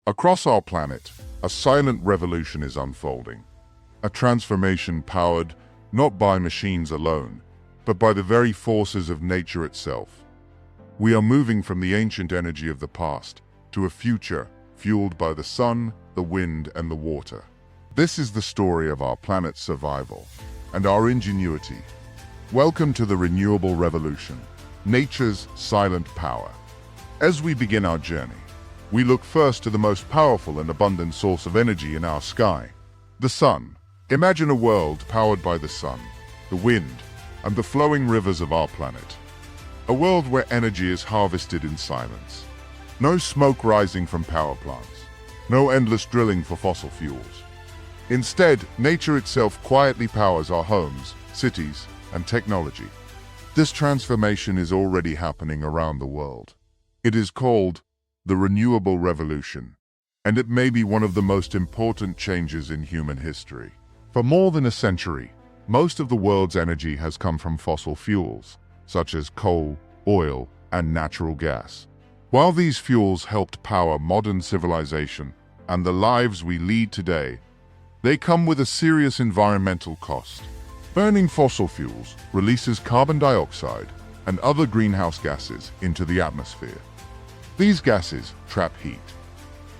Across our planet, a silent revolution is unfolding. A transformation powered not by machines alone, but by the very forces of nature itself. We are moving from the ancient energy of the past to a future fueled by the sun, the wind, and the water. This is the story of our planet's survival and our ingenuity. Welcome to the Renewable Revolution, nature's silent power. As we begin our journey, we look first to the most powerful and abundant source of energy in our sky, the sun. Imagine a world powered by the sun, the wind, and the flowing rivers of our planet. A world where energy is harvested in silence. No smoke rising from power plants. No endless drilling for fossil fuels. Instead, nature itself quietly powers our homes, cities, and technology. This transformation is already happening around the world. It is called the Renewable Revolution, and it may be one of the most important changes in human history. For more than a century, most of the world's energy has come from fossil fuels, such as coal, oil, and natural gas. While these fuels helped power modern civilization and the lives we lead today, they come with a serious environmental cost. Burning fossil fuels releases carbon dioxide and other greenhouse gases into the atmosphere. These gases trap heat.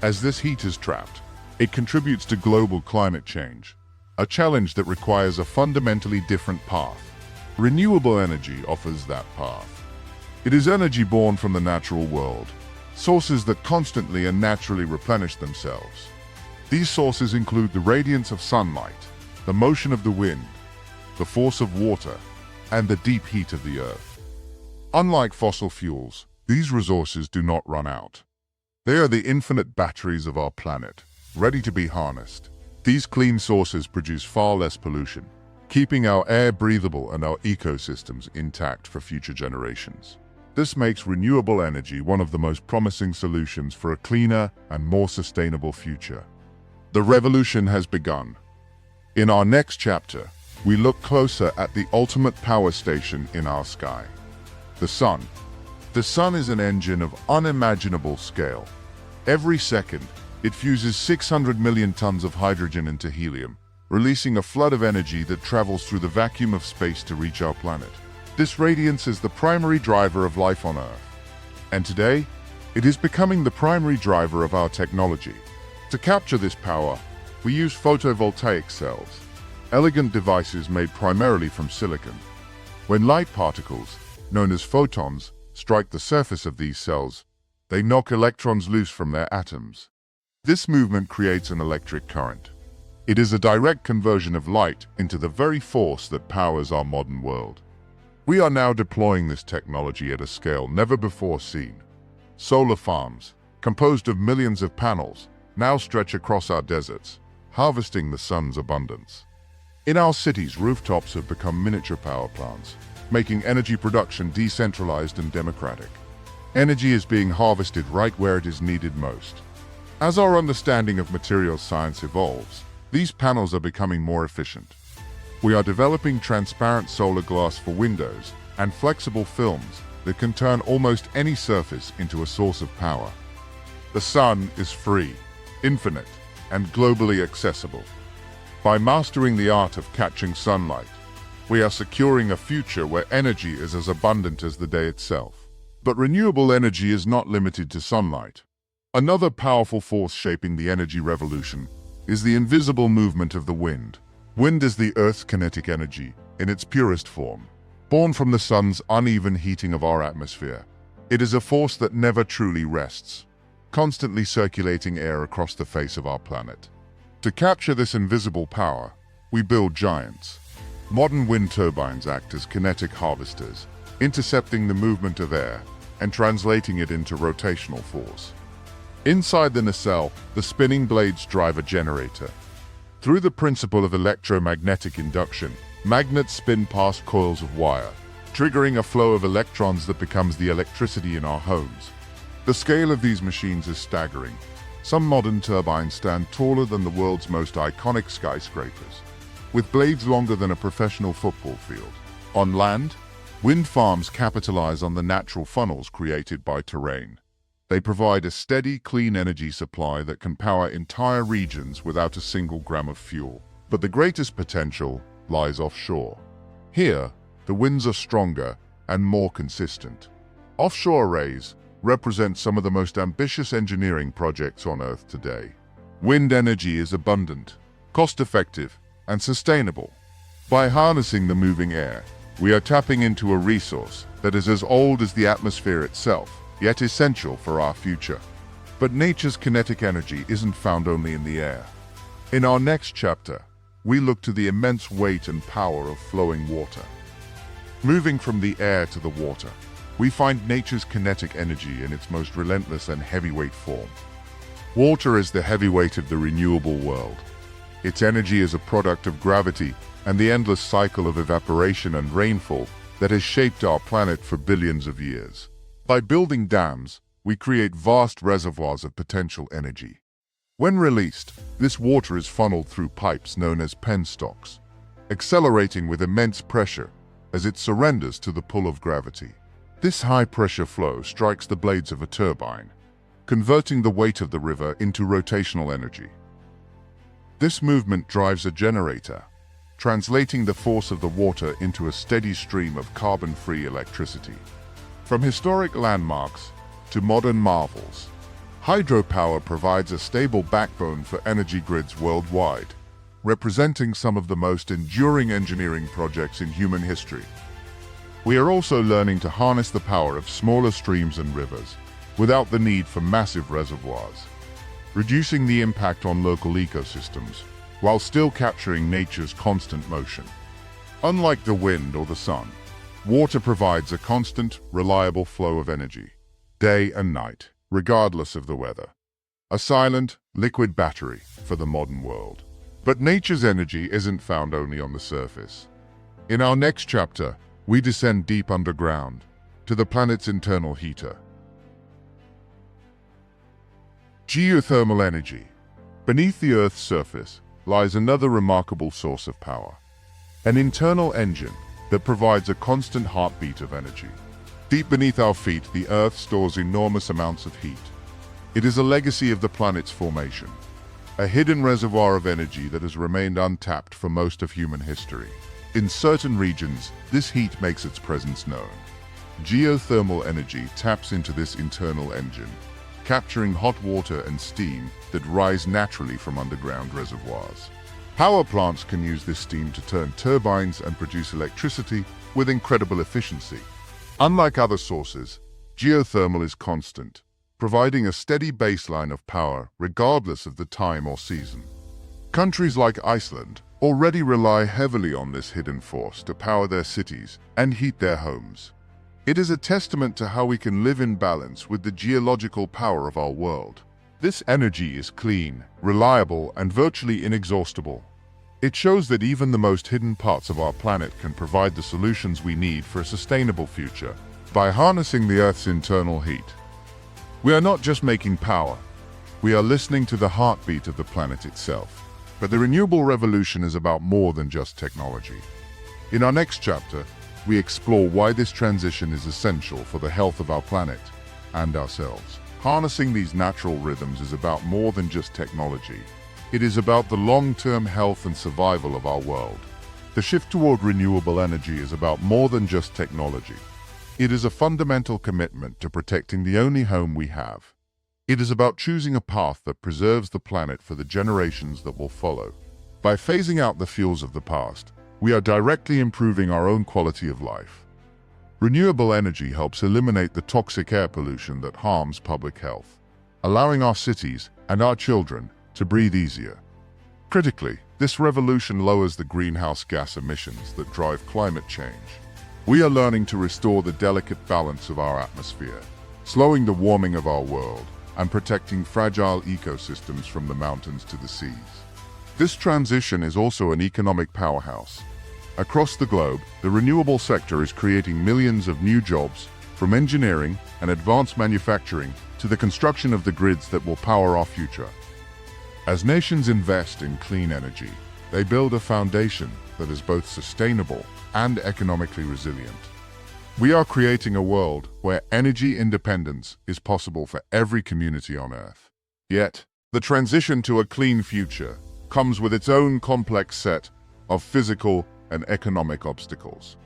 As this heat is trapped, it contributes to global climate change, a challenge that requires a fundamentally different path. Renewable energy offers that path. It is energy born from the natural world, sources that constantly and naturally replenish themselves. These sources include the radiance of sunlight, the motion of the wind, the force of water, and the deep heat of the earth. Unlike fossil fuels, these resources do not run out. They are the infinite batteries of our planet, ready to be harnessed. These clean sources produce far less pollution, keeping our air breathable and our ecosystems intact for future generations. This makes renewable energy one of the most promising solutions for a cleaner and more sustainable future. The revolution has begun. In our next chapter, we look closer at the ultimate power station in our sky, the sun. The sun is an engine of unimaginable scale. Every second, it fuses 600 million tons of hydrogen into helium, releasing a flood of energy that travels through the vacuum of space to reach our planet. This radiance is the primary driver of life on Earth. And today, it is becoming the primary driver of our technology. To capture this power, we use photovoltaic cells, elegant devices made primarily from silicon. When light particles, known as photons, strike the surface of these cells, they knock electrons loose from their atoms. This movement creates an electric current. It is a direct conversion of light into the very force that powers our modern world. We are now deploying this technology at a scale never before seen. Solar farms, composed of millions of panels, now stretch across our deserts, harvesting the sun's abundance. In our cities, rooftops have become miniature power plants, making energy production decentralized and democratic. Energy is being harvested right where it is needed most. As our understanding of materials science evolves, these panels are becoming more efficient. We are developing transparent solar glass for windows and flexible films that can turn almost any surface into a source of power. The sun is free, infinite, and globally accessible. By mastering the art of catching sunlight, we are securing a future where energy is as abundant as the day itself. But renewable energy is not limited to sunlight. Another powerful force shaping the energy revolution is the invisible movement of the wind. Wind is the Earth's kinetic energy in its purest form, born from the sun's uneven heating of our atmosphere. It is a force that never truly rests, constantly circulating air across the face of our planet. To capture this invisible power, we build giants. Modern wind turbines act as kinetic harvesters, intercepting the movement of air and translating it into rotational force. Inside the nacelle, the spinning blades drive a generator. Through the principle of electromagnetic induction, magnets spin past coils of wire, triggering a flow of electrons that becomes the electricity in our homes. The scale of these machines is staggering. Some modern turbines stand taller than the world's most iconic skyscrapers, with blades longer than a professional football field. On land, wind farms capitalize on the natural funnels created by terrain. They provide a steady, clean energy supply that can power entire regions without a single gram of fuel. But the greatest potential lies offshore. Here, the winds are stronger and more consistent. Offshore arrays represent some of the most ambitious engineering projects on Earth today. Wind energy is abundant, cost-effective, and sustainable. By harnessing the moving air, we are tapping into a resource that is as old as the atmosphere itself, yet essential for our future. But nature's kinetic energy isn't found only in the air. In our next chapter, we look to the immense weight and power of flowing water. Moving from the air to the water, we find nature's kinetic energy in its most relentless and heavyweight form. Water is the heavyweight of the renewable world. Its energy is a product of gravity and the endless cycle of evaporation and rainfall that has shaped our planet for billions of years. By building dams, we create vast reservoirs of potential energy. When released, this water is funneled through pipes known as penstocks, accelerating with immense pressure as it surrenders to the pull of gravity. This high-pressure flow strikes the blades of a turbine, converting the weight of the river into rotational energy. This movement drives a generator, translating the force of the water into a steady stream of carbon-free electricity. From historic landmarks to modern marvels, hydropower provides a stable backbone for energy grids worldwide, representing some of the most enduring engineering projects in human history. We are also learning to harness the power of smaller streams and rivers without the need for massive reservoirs, reducing the impact on local ecosystems while still capturing nature's constant motion. Unlike the wind or the sun, water provides a constant, reliable flow of energy, day and night, regardless of the weather. A silent, liquid battery for the modern world. But nature's energy isn't found only on the surface. In our next chapter, we descend deep underground to the planet's internal heater. Geothermal energy. Beneath the Earth's surface lies another remarkable source of power. An internal engine that provides a constant heartbeat of energy. Deep beneath our feet, the Earth stores enormous amounts of heat. It is a legacy of the planet's formation, a hidden reservoir of energy that has remained untapped for most of human history. In certain regions, this heat makes its presence known. Geothermal energy taps into this internal engine, capturing hot water and steam that rise naturally from underground reservoirs. Power plants can use this steam to turn turbines and produce electricity with incredible efficiency. Unlike other sources, geothermal is constant, providing a steady baseline of power regardless of the time or season. Countries like Iceland already rely heavily on this hidden force to power their cities and heat their homes. It is a testament to how we can live in balance with the geological power of our world. This energy is clean, reliable, and virtually inexhaustible. It shows that even the most hidden parts of our planet can provide the solutions we need for a sustainable future by harnessing the Earth's internal heat. We are not just making power, we are listening to the heartbeat of the planet itself. But the renewable revolution is about more than just technology. In our next chapter, we explore why this transition is essential for the health of our planet and ourselves. Harnessing these natural rhythms is about more than just technology. It is about the long-term health and survival of our world. The shift toward renewable energy is about more than just technology. It is a fundamental commitment to protecting the only home we have. It is about choosing a path that preserves the planet for the generations that will follow. By phasing out the fuels of the past, we are directly improving our own quality of life. Renewable energy helps eliminate the toxic air pollution that harms public health, allowing our cities and our children to breathe easier. Critically, this revolution lowers the greenhouse gas emissions that drive climate change. We are learning to restore the delicate balance of our atmosphere, slowing the warming of our world, and protecting fragile ecosystems from the mountains to the seas. This transition is also an economic powerhouse. Across the globe, the renewable sector is creating millions of new jobs, from engineering and advanced manufacturing to the construction of the grids that will power our future. As nations invest in clean energy, they build a foundation that is both sustainable and economically resilient. We are creating a world where energy independence is possible for every community on Earth. Yet, the transition to a clean future comes with its own complex set of physical and economic obstacles.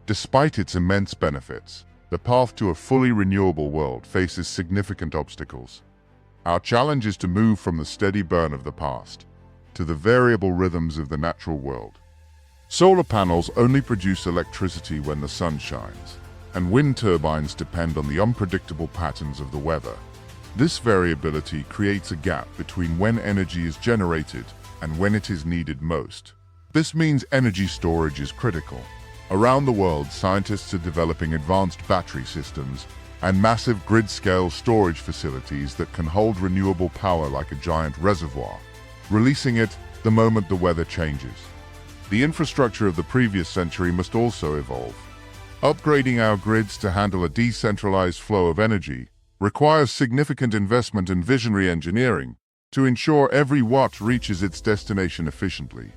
Despite its immense benefits, the path to a fully renewable world faces significant obstacles. Our challenge is to move from the steady burn of the past to the variable rhythms of the natural world. Solar panels only produce electricity when the sun shines, and wind turbines depend on the unpredictable patterns of the weather. This variability creates a gap between when energy is generated and when it is needed most. This means energy storage is critical. Around the world, scientists are developing advanced battery systems and massive grid-scale storage facilities that can hold renewable power like a giant reservoir, releasing it the moment the weather changes. The infrastructure of the previous century must also evolve. Upgrading our grids to handle a decentralized flow of energy requires significant investment and visionary engineering to ensure every watt reaches its destination efficiently.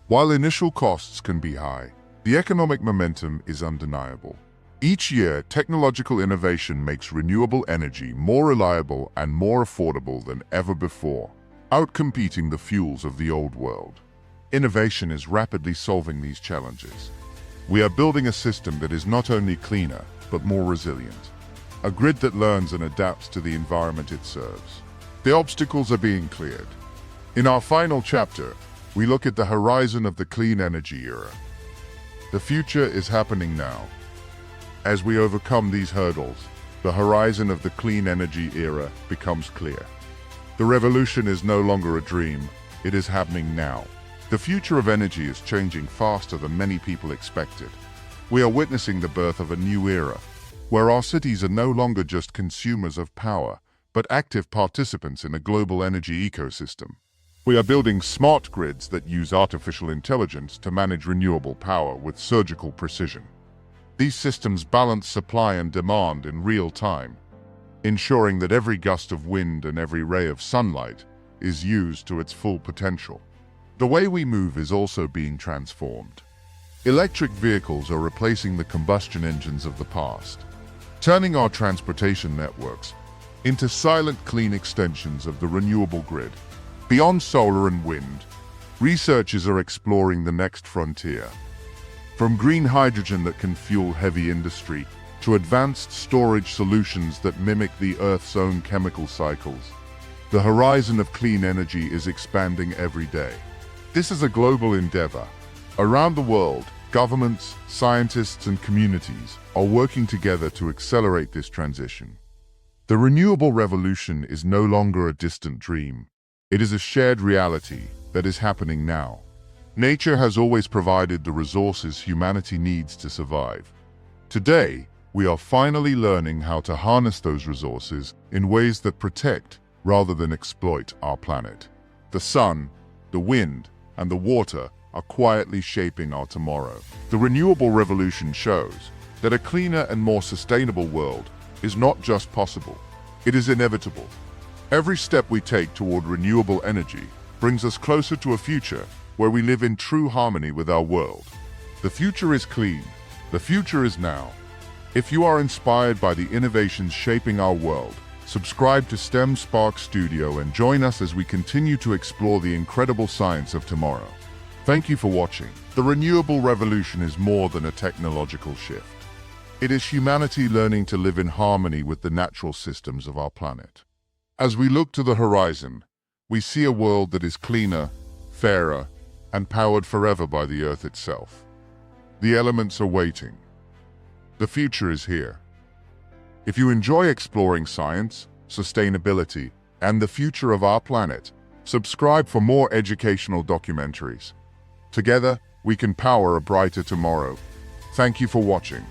While initial costs can be high, the economic momentum is undeniable. Each year, technological innovation makes renewable energy more reliable and more affordable than ever before, outcompeting the fuels of the old world. Innovation is rapidly solving these challenges. We are building a system that is not only cleaner, but more resilient. A grid that learns and adapts to the environment it serves. The obstacles are being cleared. In our final chapter, we look at the horizon of the clean energy era. The future is happening now. As we overcome these hurdles, the horizon of the clean energy era becomes clear. The revolution is no longer a dream, it is happening now. The future of energy is changing faster than many people expected. We are witnessing the birth of a new era, where our cities are no longer just consumers of power, but active participants in a global energy ecosystem. We are building smart grids that use artificial intelligence to manage renewable power with surgical precision. These systems balance supply and demand in real time, ensuring that every gust of wind and every ray of sunlight is used to its full potential. The way we move is also being transformed. Electric vehicles are replacing the combustion engines of the past, turning our transportation networks into silent, clean extensions of the renewable grid. Beyond solar and wind, researchers are exploring the next frontier. From green hydrogen that can fuel heavy industry to advanced storage solutions that mimic the Earth's own chemical cycles, the horizon of clean energy is expanding every day. This is a global endeavor. Around the world, governments, scientists, and communities are working together to accelerate this transition. The renewable revolution is no longer a distant dream. It is a shared reality that is happening now. Nature has always provided the resources humanity needs to survive. Today, we are finally learning how to harness those resources in ways that protect rather than exploit our planet. The sun, the wind, and the water are quietly shaping our tomorrow. The renewable revolution shows that a cleaner and more sustainable world is not just possible, it is inevitable. Every step we take toward renewable energy brings us closer to a future where we live in true harmony with our world. The future is clean. The future is now. If you are inspired by the innovations shaping our world, subscribe to STEM Spark Studio and join us as we continue to explore the incredible science of tomorrow. Thank you for watching. The renewable revolution is more than a technological shift. It is humanity learning to live in harmony with the natural systems of our planet. As we look to the horizon, we see a world that is cleaner, fairer, and powered forever by the Earth itself. The elements are waiting. The future is here. If you enjoy exploring science, sustainability, and the future of our planet, subscribe for more educational documentaries. Together, we can power a brighter tomorrow. Thank you for watching.